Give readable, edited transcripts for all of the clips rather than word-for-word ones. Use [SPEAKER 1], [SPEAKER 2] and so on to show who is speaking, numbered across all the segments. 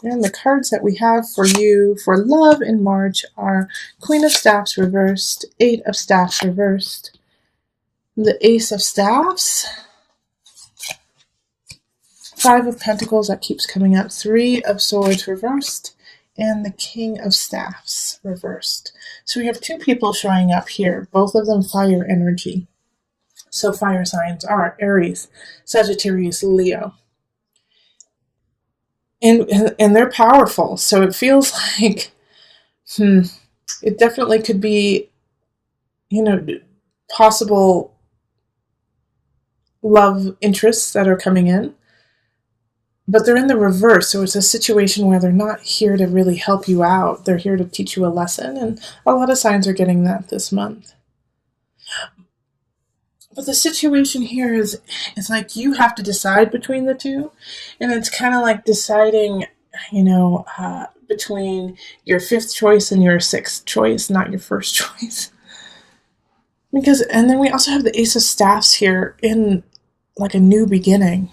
[SPEAKER 1] And the cards that we have for you for love in March are Queen of Staffs reversed, Eight of Staffs reversed, the Ace of Staffs, Five of Pentacles that keeps coming up, Three of Swords reversed, and the King of Staffs reversed. So we have two people showing up here, both of them fire energy. So fire signs are Aries, Sagittarius, Leo. And they're powerful. So it feels like, it definitely could be, possible love interests that are coming in. But they're in the reverse, so it's a situation where they're not here to really help you out. They're here to teach you a lesson, and a lot of signs are getting that this month. But the situation here is like you have to decide between the two, and it's kind of like deciding, between your fifth choice and your sixth choice, not your first choice. And then we also have the Ace of Staffs here in like a new beginning.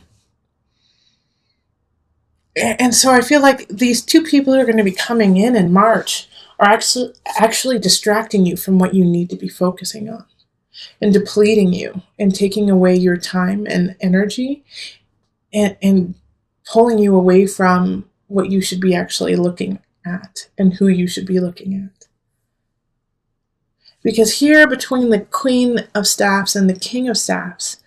[SPEAKER 1] And so I feel like these two people who are going to be coming in March are actually distracting you from what you need to be focusing on, and depleting you and taking away your time and energy, and pulling you away from what you should be actually looking at and who you should be looking at. Because here between the Queen of Staffs and the King of Staffs,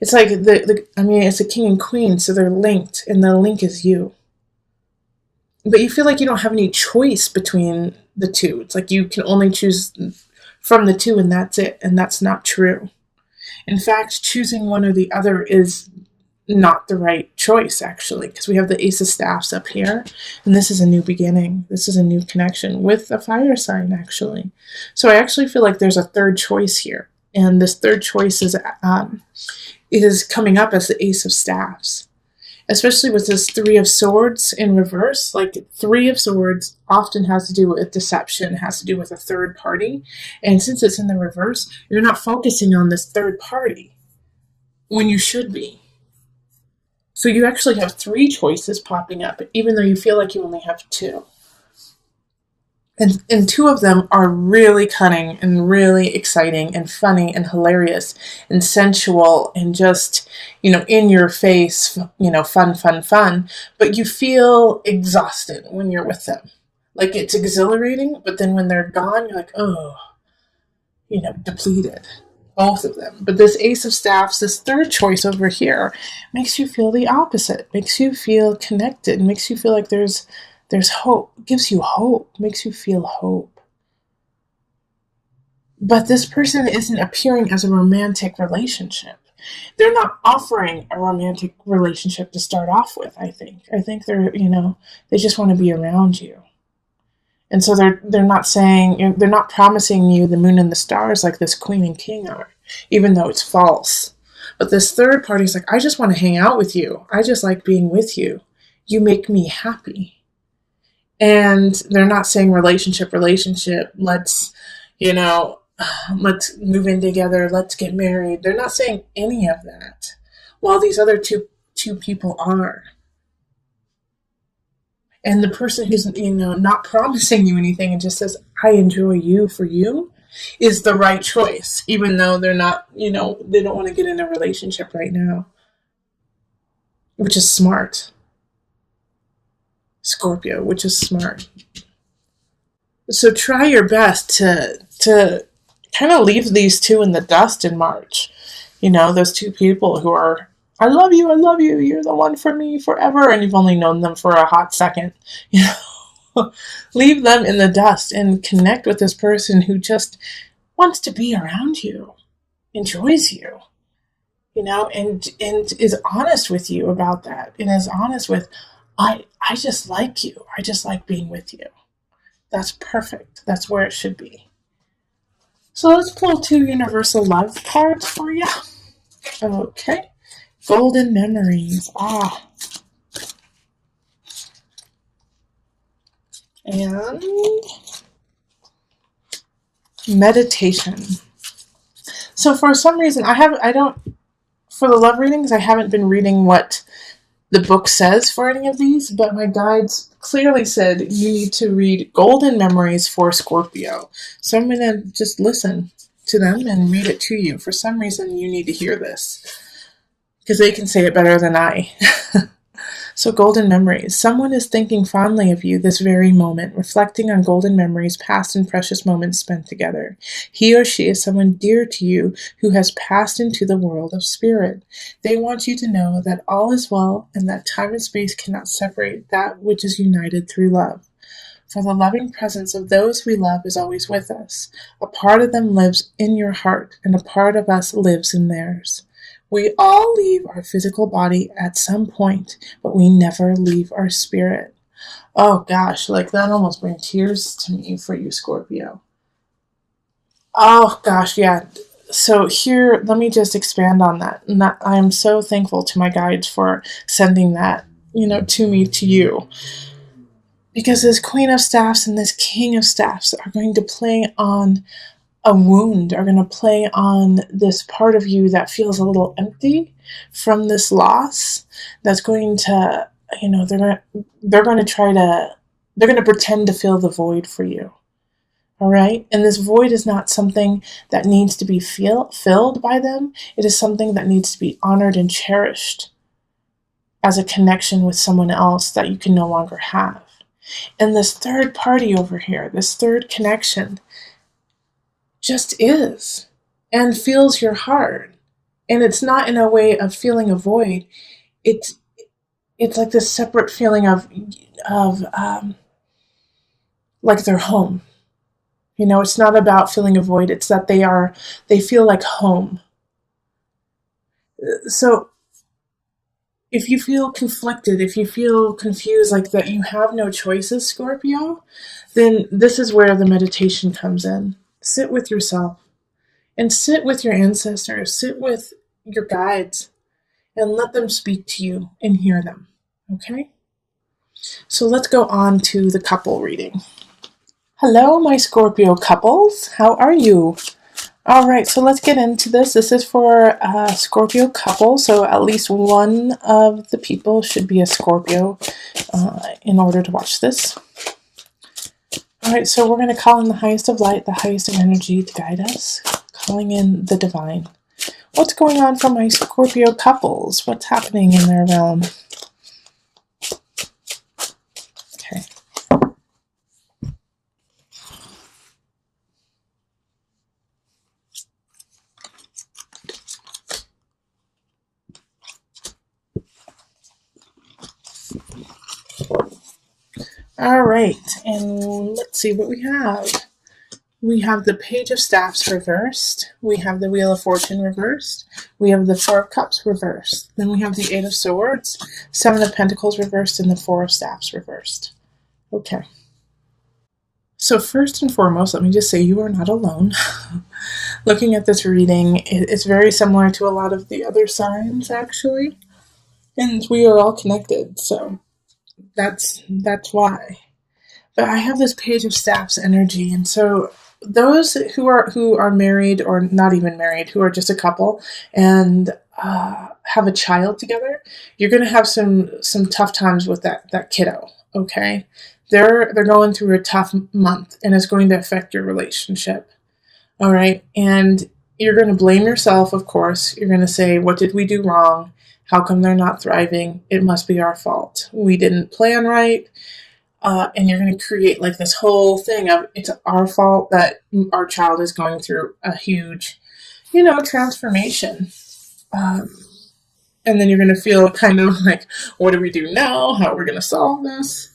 [SPEAKER 1] it's like it's a king and queen, so they're linked, and the link is you. But you feel like you don't have any choice between the two. It's like you can only choose from the two, and that's it. And that's not true. In fact, choosing one or the other is not the right choice, actually, because we have the Ace of Staffs up here, and this is a new beginning. This is a new connection with a fire sign, actually. So I actually feel like there's a third choice here, and this third choice is coming up as the Ace of Staffs. Especially with this Three of Swords in reverse. Like, Three of Swords often has to do with deception, has to do with a third party. And since it's in the reverse, you're not focusing on this third party when you should be. So you actually have three choices popping up, even though you feel like you only have two. And two of them are really cunning and really exciting and funny and hilarious and sensual and just, in your face, fun. But you feel exhausted when you're with them. Like, it's exhilarating, but then when they're gone, you're like, oh, depleted. Both of them. But this Ace of Staffs, this third choice over here, makes you feel the opposite. Makes you feel connected. Makes you feel like there's hope, gives you hope, makes you feel hope. But this person isn't appearing as a romantic relationship. They're not offering a romantic relationship to start off with, I think. I think they're, they just want to be around you. And so they're not promising you the moon and the stars like this Queen and King are, even though it's false. But this third party is like, I just want to hang out with you. I just like being with you. You make me happy. And they're not saying relationship, let's move in together, let's get married. They're not saying any of that, while these other two people are. And the person who's, not promising you anything and just says, I enjoy you for you, is the right choice, even though they're not, they don't want to get in a relationship right now, which is smart. Scorpio, which is smart. So try your best to kind of leave these two in the dust in March. Those two people who are, I love you, you're the one for me forever, and you've only known them for a hot second. Leave them in the dust and connect with this person who just wants to be around you, enjoys you, and is honest with you about that, and is honest with, I just like you. I just like being with you. That's perfect. That's where it should be. So let's pull two universal love cards for you. Okay. Golden memories. And meditation. So for some reason, for the love readings, I haven't been reading what the book says for any of these, but my guides clearly said you need to read Golden Memories for Scorpio. So I'm going to just listen to them and read it to you. For some reason, you need to hear this because they can say it better than I. So, golden memories. Someone is thinking fondly of you this very moment, reflecting on golden memories, past and precious moments spent together. He or she is someone dear to you who has passed into the world of spirit. They want you to know that all is well and that time and space cannot separate that which is united through love. For the loving presence of those we love is always with us. A part of them lives in your heart, and a part of us lives in theirs. We all leave our physical body at some point, but we never leave our spirit. Oh gosh, like that almost brings tears to me for you, Scorpio. Oh gosh, yeah. So here, let me just expand on that. And that I am so thankful to my guides for sending that, to me, to you. Because this Queen of Staffs and this King of Staffs are going to play on a wound, are going to play on this part of you that feels a little empty from this loss. That's going to, they're going to pretend to fill the void for you. All right. And this void is not something that needs to be filled by them. It is something that needs to be honored and cherished as a connection with someone else that you can no longer have. And this third party over here, this third connection, just is and feels your heart. And it's not in a way of feeling a void. It's like this separate feeling of like they're home. It's not about feeling a void. It's that they feel like home. So if you feel conflicted, if you feel confused, like that you have no choices, Scorpio, then this is where the meditation comes in. Sit with yourself and sit with your ancestors, sit with your guides, and let them speak to you and hear them. Okay? So let's go on to the couple reading. Hello, my Scorpio couples. How are you? All right, so let's get into this. This is for a Scorpio couple, so at least one of the people should be a Scorpio in order to watch this. All right, so we're going to call in the highest of light, the highest of energy to guide us, calling in the divine. What's going on for my Scorpio couples? What's happening in their realm? Okay. All right, and let's see what we have. We have the Page of Staffs reversed. We have the Wheel of Fortune reversed. We have the Four of Cups reversed. Then we have the Eight of Swords, Seven of Pentacles reversed, and the Four of Staffs reversed. Okay. So first and foremost, let me just say you are not alone. Looking at this reading, it's very similar to a lot of the other signs, actually. And we are all connected, so that's why. But I have this Page of Staffs energy, and so those who are married or not even married, who are just a couple and have a child together, you're going to have some tough times with that kiddo. Okay, they're going through a tough month, and it's going to affect your relationship. All right, and you're going to blame yourself. Of course, you're going to say, "What did we do wrong? How come they're not thriving? It must be our fault. We didn't plan right." And you're going to create like this whole thing of it's our fault that our child is going through a huge, transformation. And then you're going to feel kind of like, what do we do now? How are we going to solve this?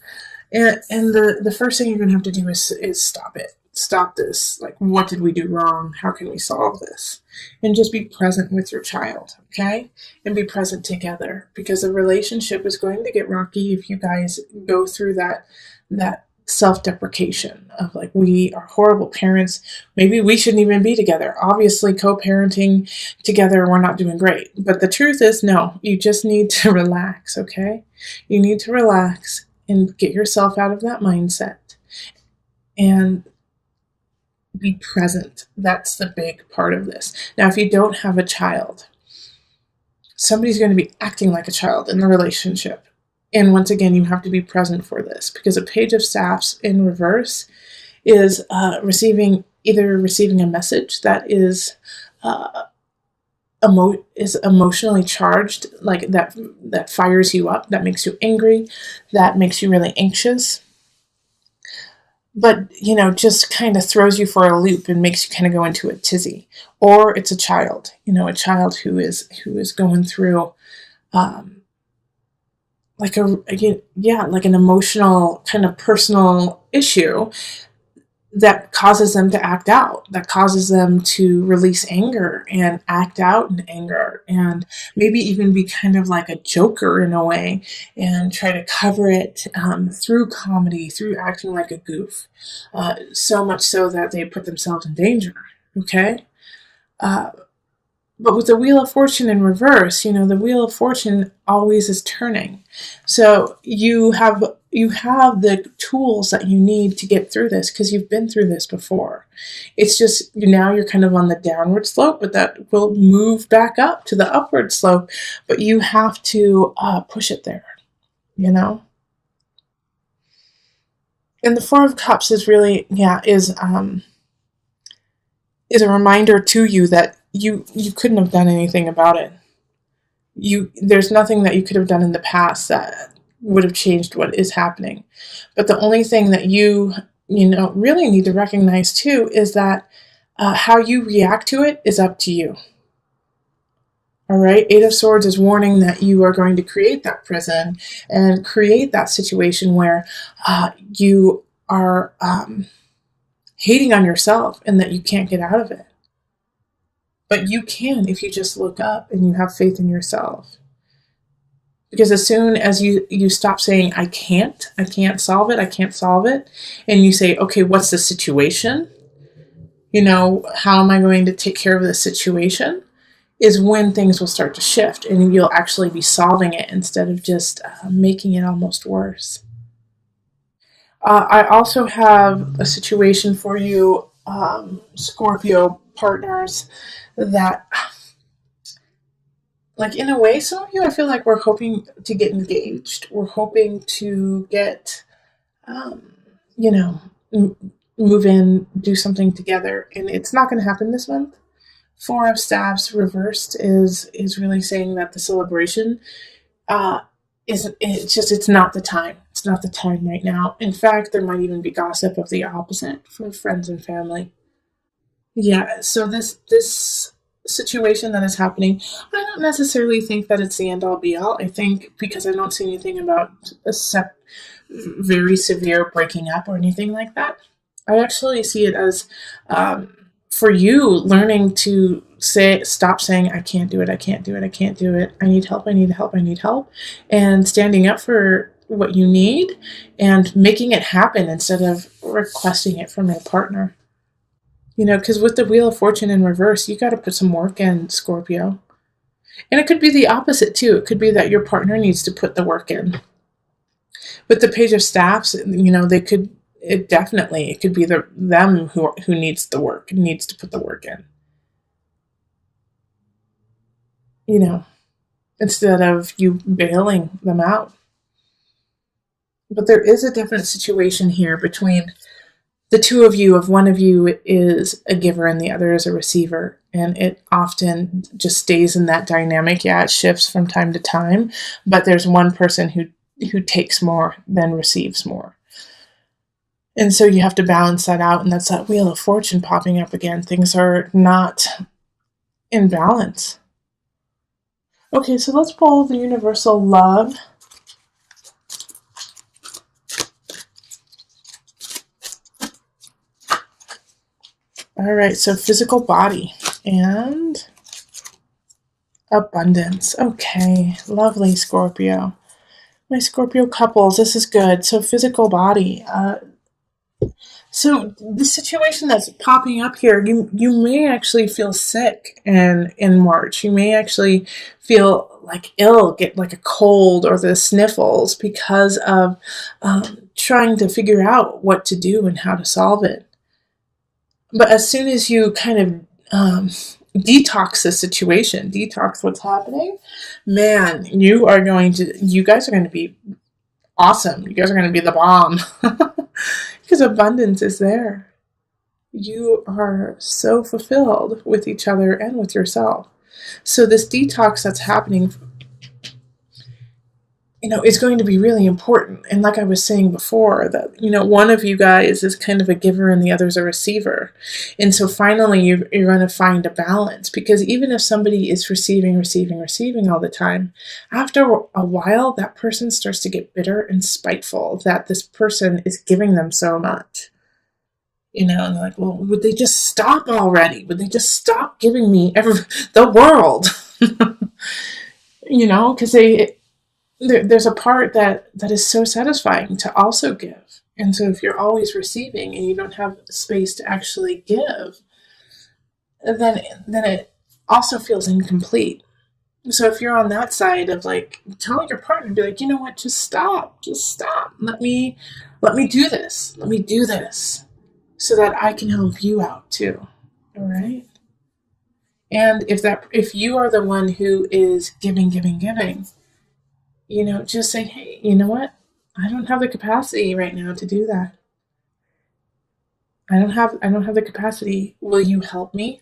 [SPEAKER 1] And the first thing you're going to have to do is stop it. Stop this. Like, what did we do wrong? How can we solve this? And just be present with your child, okay? And be present together, because the relationship is going to get rocky if you guys go through that self-deprecation of like, we are horrible parents. Maybe we shouldn't even be together. Obviously, co-parenting together, we're not doing great. But the truth is, no, you just need to relax, okay? You need to relax and get yourself out of that mindset and be present. That's the big part of this. Now, if you don't have a child, somebody's going to be acting like a child in the relationship. And once again, you have to be present for this, because a Page of Staffs in reverse is either receiving a message that is emotionally charged, like that fires you up, that makes you angry, that makes you really anxious, but just kind of throws you for a loop and makes you kind of go into a tizzy. Or it's a child, a child who is going through like like an emotional kind of personal issue that causes them to act out, that causes them to release anger and act out in anger, and maybe even be kind of like a joker in a way, and try to cover it through comedy, through acting like a goof, so much so that they put themselves in danger. Okay? But with the Wheel of Fortune in reverse, the Wheel of Fortune always is turning. So you have the tools that you need to get through this, because you've been through this before. It's just now you're kind of on the downward slope, but that will move back up to the upward slope. But you have to push it there, And the Four of Cups is really, is a reminder to you that you couldn't have done anything about it. There's nothing that you could have done in the past that would have changed what is happening. But the only thing that you really need to recognize too is that how you react to it is up to you. All right, Eight of Swords is warning that you are going to create that prison and create that situation where you are hating on yourself and that you can't get out of it. But you can if you just look up and you have faith in yourself. Because as soon as you stop saying, I can't solve it, and you say, okay, what's the situation? How am I going to take care of this situation? Is when things will start to shift and you'll actually be solving it instead of just making it almost worse. I also have a situation for you, Scorpio partners, that, like, in a way, some of you, I feel like we're hoping to get engaged. We're hoping to get, move in, do something together, and it's not going to happen this month. Four of Staves reversed is really saying that the celebration it's not the time. It's not the time right now. In fact, there might even be gossip of the opposite from friends and family. Yeah, so this situation that is happening, I don't necessarily think that it's the end all be all. I think, because I don't see anything about very severe breaking up or anything like that, I actually see it as for you learning to stop saying, I can't do it, I can't do it, I can't do it, I need help, I need help, I need help, and standing up for what you need and making it happen instead of requesting it from your partner. Because with the Wheel of Fortune in reverse, you got to put some work in, Scorpio. And it could be the opposite, too. It could be that your partner needs to put the work in. With the Page of Staffs, it could be them who needs the work, needs to put the work in. Instead of you bailing them out. But there is a definite situation here between the two of you, if one of you is a giver and the other is a receiver, and it often just stays in that dynamic. Yeah, it shifts from time to time, but there's one person who takes more than receives more. And so you have to balance that out, and that's that Wheel of Fortune popping up again. Things are not in balance. Okay, so let's pull the universal love. All right, so physical body and abundance. Okay, lovely, Scorpio. My Scorpio couples, this is good. So physical body. So the situation that's popping up here, you may actually feel sick in March. You may actually feel like ill, get like a cold or the sniffles because of trying to figure out what to do and how to solve it. But as soon as you kind of detox the situation, detox what's happening, man, you guys are going to be awesome. You guys are going to be the bomb. Because abundance is there. You are so fulfilled with each other and with yourself. So this detox that's happening, is going to be really important. And like I was saying before, that, one of you guys is kind of a giver and the other's a receiver. And so finally you're going to find a balance, because even if somebody is receiving all the time, after a while, that person starts to get bitter and spiteful that this person is giving them so much. And they're like, well, would they just stop already? Would they just stop giving me the world? Because there's a part that is so satisfying to also give. And so if you're always receiving and you don't have space to actually give, then it also feels incomplete. So if you're on that side of like telling your partner, be like, you know what, just stop. Let me do this. Let me do this so that I can help you out too. All right. And if you are the one who is giving, just say, hey, you know what? I don't have the capacity right now to do that. I don't have the capacity. Will you help me?